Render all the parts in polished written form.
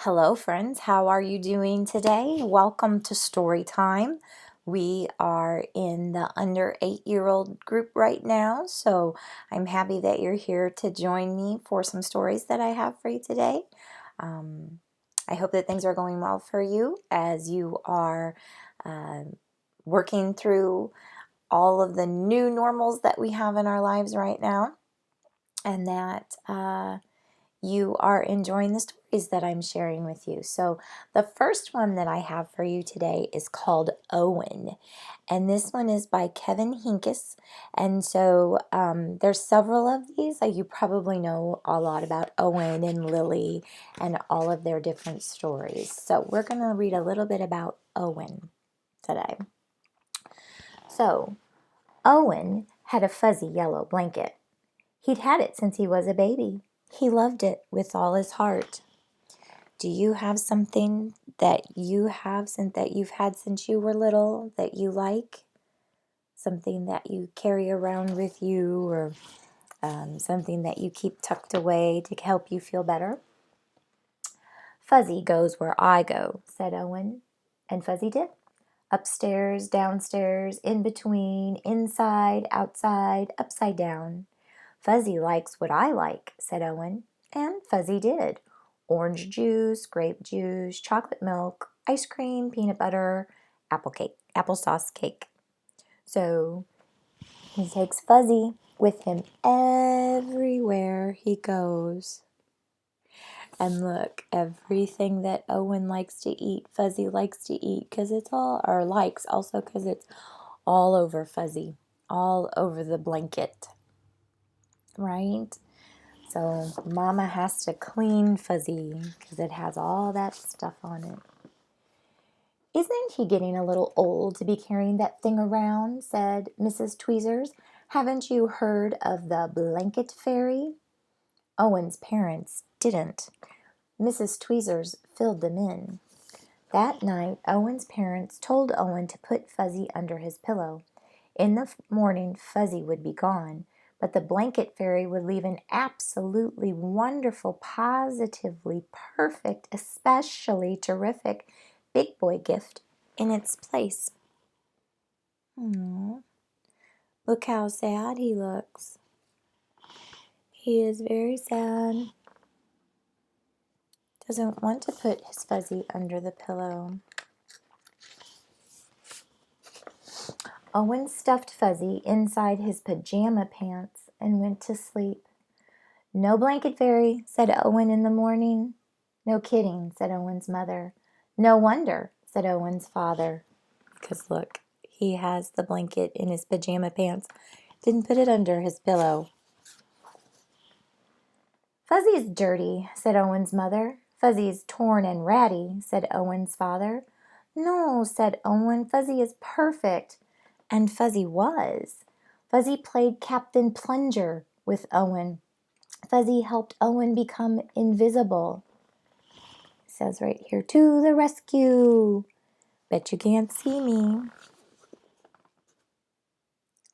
Hello, friends. How are you doing today? Welcome to Story Time. We are in the under 8-year-old group right now, so I'm happy that you're here to join me for some stories that I have for you today. I hope that things are going well for you as you are uh, working through all of the new normals that we have in our lives right now, and that you are enjoying the stories that I'm sharing with you. So the first one that I have for you today is called Owen. And this one is by Kevin Henkes. And so there's several of these. You probably know a lot about Owen and Lily and all of their different stories. So we're going to read a little bit about Owen today. So Owen had a fuzzy yellow blanket. He'd had it since he was a baby. He loved it with all his heart. Do you have something that you've had since you were little that you like? Something that you carry around with you, or something that you keep tucked away to help you feel better? Fuzzy goes where I go, said Owen. And Fuzzy did. Upstairs, downstairs, in between, inside, outside, upside down. Fuzzy likes what I like, said Owen. And Fuzzy did. Orange juice, grape juice, chocolate milk, ice cream, peanut butter, applesauce cake. So he takes Fuzzy with him everywhere he goes. And look, everything that Owen likes to eat, Fuzzy likes to eat because it's all over Fuzzy, all over the blanket, right? So Mama has to clean Fuzzy because it has all that stuff on it. Isn't he getting a little old to be carrying that thing around? Said Mrs. Tweezers. Haven't you heard of the blanket fairy? Owen's parents didn't. Mrs. Tweezers filled them in. That night, Owen's parents told Owen to put Fuzzy under his pillow. In the morning, Fuzzy would be gone, but the blanket fairy would leave an absolutely wonderful, positively perfect, especially terrific big boy gift in its place. Aww. Look how sad he looks. He is very sad. Doesn't want to put his Fuzzy under the pillow. Owen stuffed Fuzzy inside his pajama pants and went to sleep. No blanket fairy, said Owen in the morning. No kidding, said Owen's mother. No wonder, said Owen's father. Because look, he has the blanket in his pajama pants. Didn't put it under his pillow. Fuzzy's dirty, said Owen's mother. Fuzzy's torn and ratty, said Owen's father. No, said Owen, Fuzzy is perfect. And Fuzzy was. Fuzzy played Captain Plunger with Owen. Fuzzy helped Owen become invisible. It says right here, to the rescue. Bet you can't see me.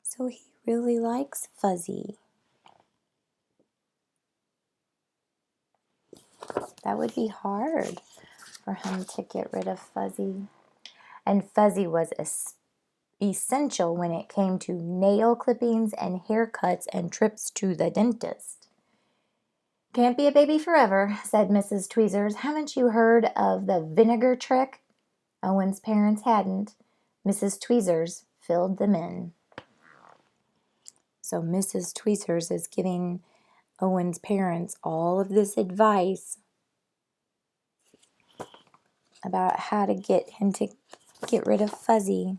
So he really likes Fuzzy. That would be hard for him to get rid of Fuzzy. And Fuzzy was essential when it came to nail clippings and haircuts and trips to the dentist. Can't be a baby forever, said Mrs. Tweezers. Haven't you heard of the vinegar trick? Owen's parents hadn't. Mrs. Tweezers filled them in. So Mrs. Tweezers is giving Owen's parents all of this advice about how to get him to get rid of Fuzzy.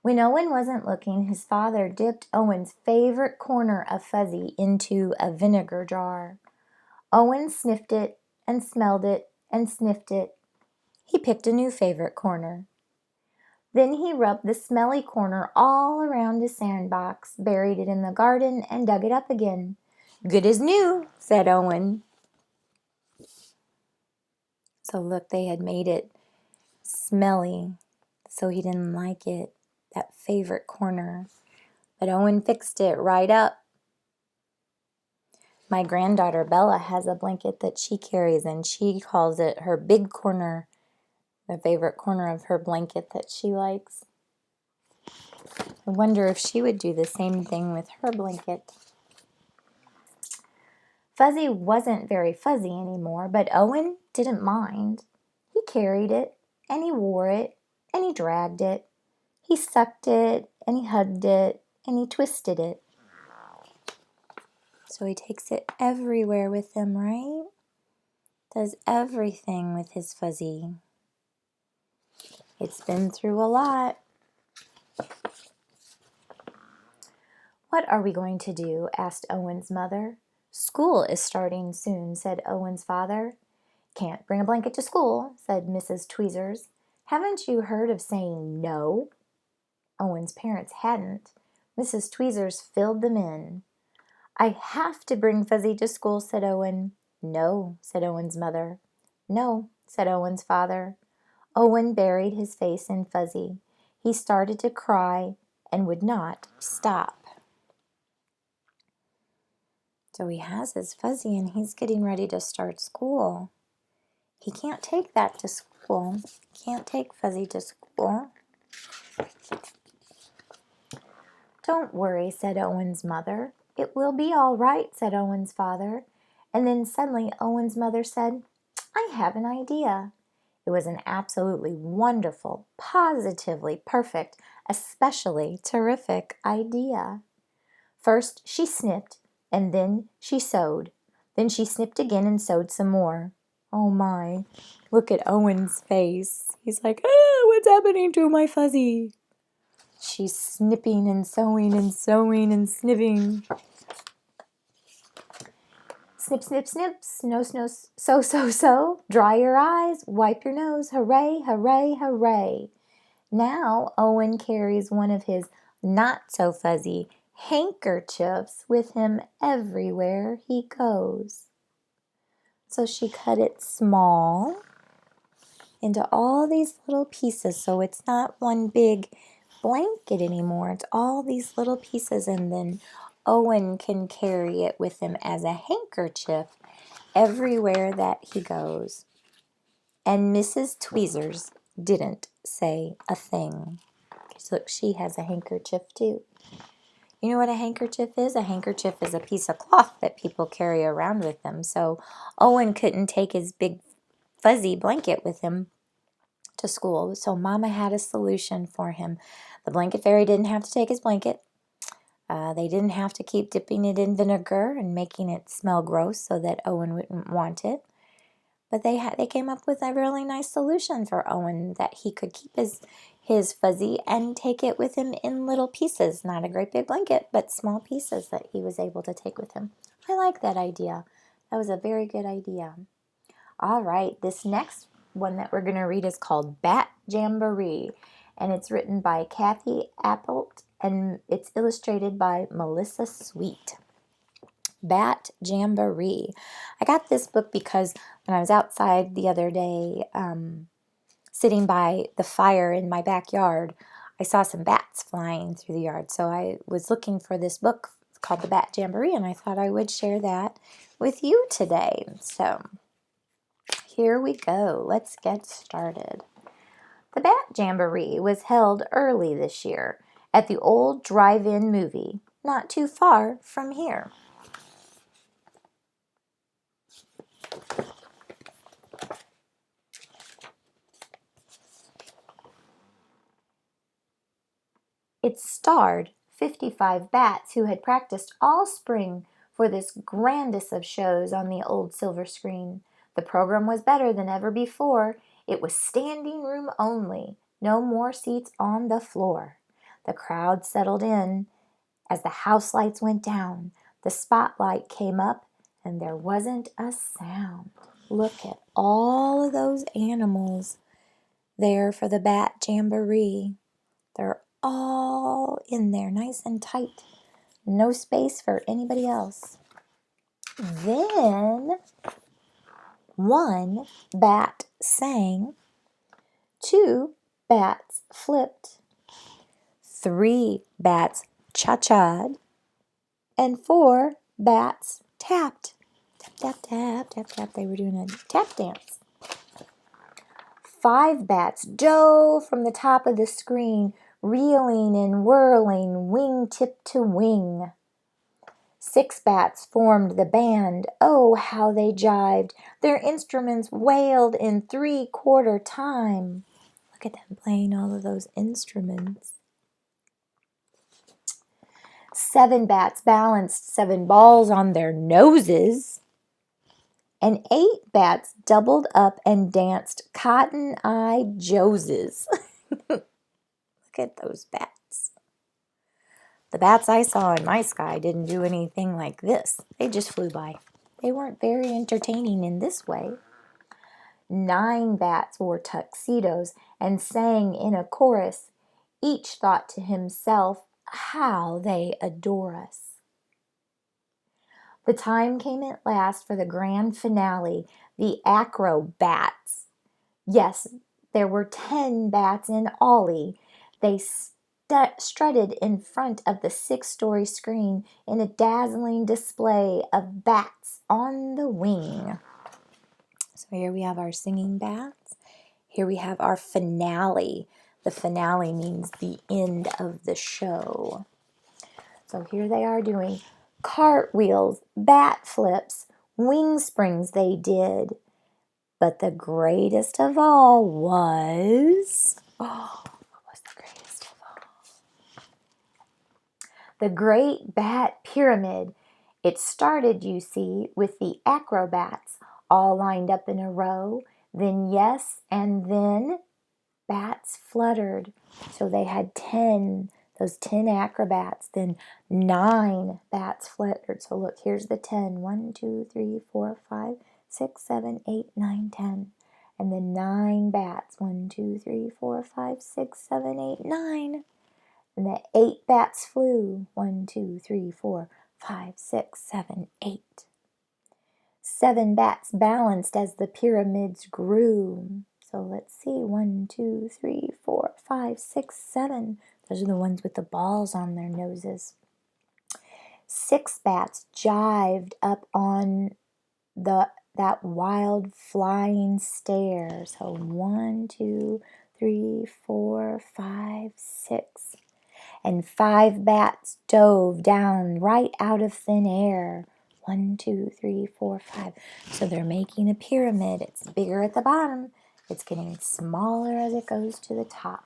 When Owen wasn't looking, his father dipped Owen's favorite corner of Fuzzy into a vinegar jar. Owen sniffed it and smelled it and sniffed it. He picked a new favorite corner. Then he rubbed the smelly corner all around his sandbox, buried it in the garden, and dug it up again. Good as new, said Owen. So look, they had made it smelly, so he didn't like it, that favorite corner. But Owen fixed it right up. My granddaughter Bella has a blanket that she carries, and she calls it her big corner, the favorite corner of her blanket that she likes. I wonder if she would do the same thing with her blanket. Fuzzy wasn't very fuzzy anymore, but Owen didn't mind. He carried it, and he wore it, and he dragged it. He sucked it, and he hugged it, and he twisted it. So he takes it everywhere with him, right? Does everything with his fuzzy. It's been through a lot. "What are we going to do?" asked Owen's mother. "School is starting soon," said Owen's father. "Can't bring a blanket to school," said Mrs. Tweezers. "Haven't you heard of saying no?" Owen's parents hadn't. Mrs. Tweezers filled them in. "I have to bring Fuzzy to school," said Owen. "No," said Owen's mother. "No," said Owen's father. Owen buried his face in Fuzzy. He started to cry and would not stop. So he has his Fuzzy and he's getting ready to start school. He can't take that to school. Can't take Fuzzy to school. "Don't worry," said Owen's mother. "It will be all right," said Owen's father. And then suddenly Owen's mother said, "I have an idea." It was an absolutely wonderful, positively perfect, especially terrific idea. First she snipped, and then she sewed. Then she snipped again and sewed some more. Oh my, look at Owen's face. He's like, what's happening to my Fuzzy? She's snipping and sewing and sewing and snipping. Snip, snip, snip, snow, snow, sew. Dry your eyes, wipe your nose, hooray, hooray, hooray. Now Owen carries one of his not-so-fuzzy handkerchiefs with him everywhere he goes. So she cut it small into all these little pieces, so it's not one big blanket anymore. It's all these little pieces, and then Owen can carry it with him as a handkerchief everywhere that he goes. And Mrs. Tweezers didn't say a thing. So look, she has a handkerchief too. You know what a handkerchief is? A handkerchief is a piece of cloth that people carry around with them. So Owen couldn't take his big fuzzy blanket with him to school. So Mama had a solution for him. The blanket fairy didn't have to take his blanket. They didn't have to keep dipping it in vinegar and making it smell gross so that Owen wouldn't want it. But they came up with a really nice solution for Owen, that he could keep his fuzzy and take it with him in little pieces. Not a great big blanket, but small pieces that he was able to take with him. I like that idea. That was a very good idea. All right, this next one that we're going to read is called Bat Jamboree, and it's written by Kathy Appelt, and it's illustrated by Melissa Sweet. Bat Jamboree. I got this book because when I was outside the other day, sitting by the fire in my backyard, I saw some bats flying through the yard. So I was looking for this book called The Bat Jamboree, and I thought I would share that with you today. So here we go. Let's get started. The Bat Jamboree was held early this year at the old drive-in movie, not too far from here. It starred 55 bats who had practiced all spring for this grandest of shows on the old silver screen. The program was better than ever before. It was standing room only, no more seats on the floor. The crowd settled in. As the house lights went down, the spotlight came up, and there wasn't a sound. Look at all of those animals there for the Bat Jamboree. They're all in there, nice and tight. No space for anybody else. Then one bat sang, 2 bats flipped, 3 bats cha-cha'd, and 4 bats tapped. Tap, tap, tap, tap, tap. They were doing a tap dance. 5 bats dove from the top of the screen, reeling and whirling, wing-tip to wing. 6 bats formed the band. Oh, how they jived. Their instruments wailed in 3/4 time. Look at them playing all of those instruments. 7 bats balanced 7 balls on their noses. And 8 bats doubled up and danced Cotton Eye Joeses. Look at those bats. The bats I saw in my sky didn't do anything like this. They just flew by. They weren't very entertaining in this way. 9 bats wore tuxedos and sang in a chorus. Each thought to himself, how they adore us. The time came at last for the grand finale, the acrobats. Yes, there were 10 bats in all. They strutted in front of the 6-story screen in a dazzling display of bats on the wing. So here we have our singing bats. Here we have our finale. The finale means the end of the show. So here they are doing cartwheels, bat flips, wing springs they did. But the greatest of all was... what was the greatest of all? The Great Bat Pyramid. It started, you see, with the acrobats all lined up in a row. Then yes, and then bats fluttered. So they had 10, those 10 acrobats. Then 9 bats fluttered. So look, here's the 10. 1, 2, 3, 4, 5, 6, 7, 8, 9, 10. And then 9 bats. 1, 2, 3, 4, 5, 6, 7, 8, 9. And the 8 bats flew. 1, 2, 3, 4, 5, 6, 7, 8. 7 bats balanced as the pyramids grew. So let's see. 1, 2, 3, 4, 5, 6, 7. Those are the ones with the balls on their noses. 6 bats jived up on that wild flying stair. So 1, 2, 3, 4, 5, 6. And 5 bats dove down right out of thin air. 1, 2, 3, 4, 5. So they're making a pyramid. It's bigger at the bottom. It's getting smaller as it goes to the top.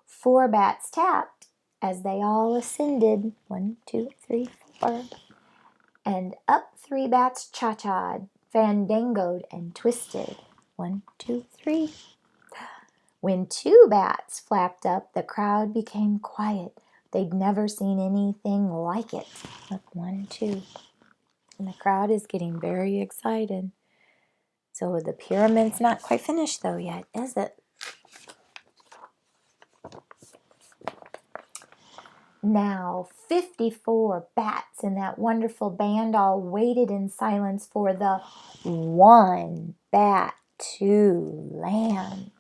4 bats tapped as they all ascended. 1, 2, 3, 4. And up 3 bats cha-cha'd, fandangoed, and twisted. 1, 2, 3. When 2 bats flapped up, the crowd became quiet. They'd never seen anything like it. Look, 1, 2. And the crowd is getting very excited. So the pyramid's not quite finished though yet, is it? Now 54 bats in that wonderful band all waited in silence for the one bat to land.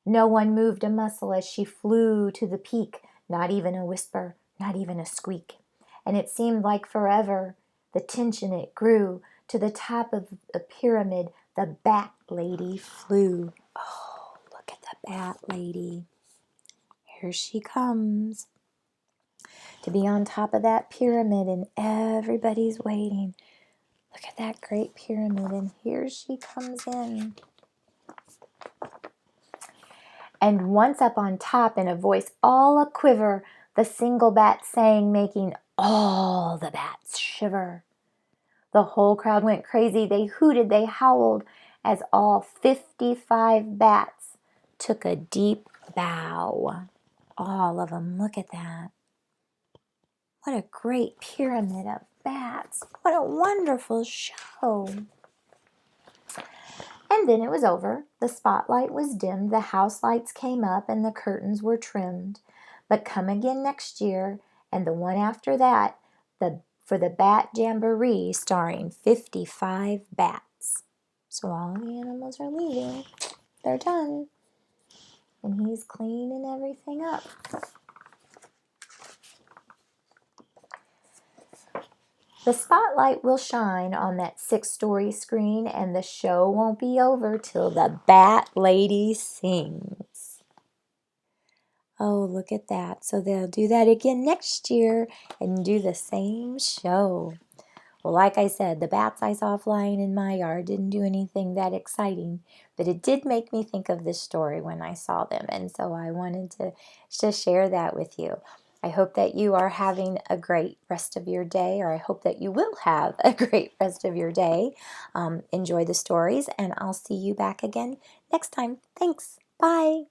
No one moved a muscle as she flew to the peak, not even a whisper, not even a squeak. And it seemed like forever. The tension, it grew. To the top of the pyramid, the bat lady flew. Oh, look at the bat lady. Here she comes to be on top of that pyramid, and everybody's waiting. Look at that great pyramid, and here she comes in. And once up on top, in a voice all a-quiver, the single bat sang, making all the bats shiver. The whole crowd went crazy. They hooted, they howled, as all 55 bats took a deep bow. All of them. Look at that. What a great pyramid of bats. What a wonderful show. And then it was over. The spotlight was dimmed, the house lights came up, and the curtains were trimmed. But come again next year, and the one after that, for the Bat Jamboree, starring 55 bats. So all the animals are leaving. They're done. And he's cleaning everything up. The spotlight will shine on that 6-story screen, and the show won't be over till the Bat Lady sings. Oh, look at that. So they'll do that again next year and do the same show. Well, like I said, the bats I saw flying in my yard didn't do anything that exciting, but it did make me think of this story when I saw them, and so I wanted to share that with you. I hope that you are having a great rest of your day, or I hope that you will have a great rest of your day. Enjoy the stories, and I'll see you back again next time. Thanks. Bye.